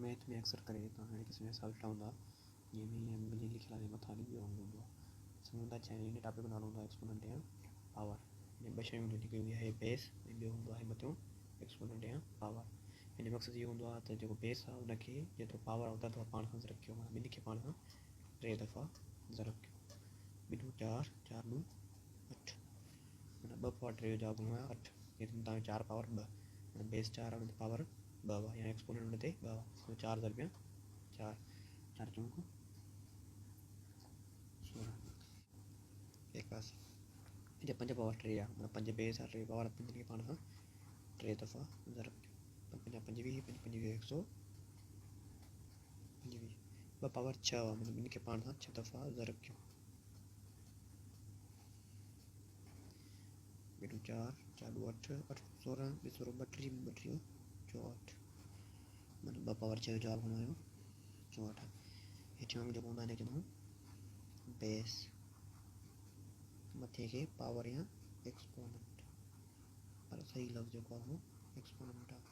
Math में अक्सर करे तो हाणे किस्म सॉल्व हूंदा जंहिंमें मुंहिंजी लिखियल आहे मथां लिखियो हूंदो समुंडा चइनि इन टॉपिक जो नालो हूंदो आहे एक्सपोनेंट या पावर। हिन ॿ शयूं जेके हुई आहे बेस ऐं ॿियो हूंदो आहे मथियों एक्सपोनेंट या पावर। हिन जो मक़सदु इहो हूंदो आहे त जेको बेस आहे उनखे जेतिरो पावर आहे ओतिरा दफ़ा पाण सां ज़रब कयो, माना ॿिन्ही खे पाण सां 3 दफ़ा ज़रब कयो। ॿिन्हियूं 4, 4 ॿियूं 8, माना 2 पावर 3 जो जवाबु हूंदो आहे 8। ये तव्हांजो 4 पावर 2, माना बेस 4 आहे उन ते पावर 2 आहे या एक्सपोनेंट उन ते 2 आहे। 4 ज़रबिया 4, 4 चौंक 16। एक पास जे 5 पावर 3 आहे, माना 5 बेस आहे, 3 पावर 5 खे पाण सां 3 दफ़ा ज़रब कयो। 5 5 25, 5 25 125। 2 पावर 6 आहे, माना ॿिन्ही खे पाण सां 6 दफ़ा ज़रब कयो। ॿिन्हियूं 4, 4 ॿियूं 8, 8 16, 2 16 32, 32 64, माना 2 पावर 6 जो जवाबु हूंदो हुयो 64। हेठियों अंग जेको हूंदो आहे हिनखे चवंदा बेस, मथे खे पावर या एक्सपोनेंट, पर सही लफ़्ज़ जेको आहे उहो एक्सपोनेंट आहे।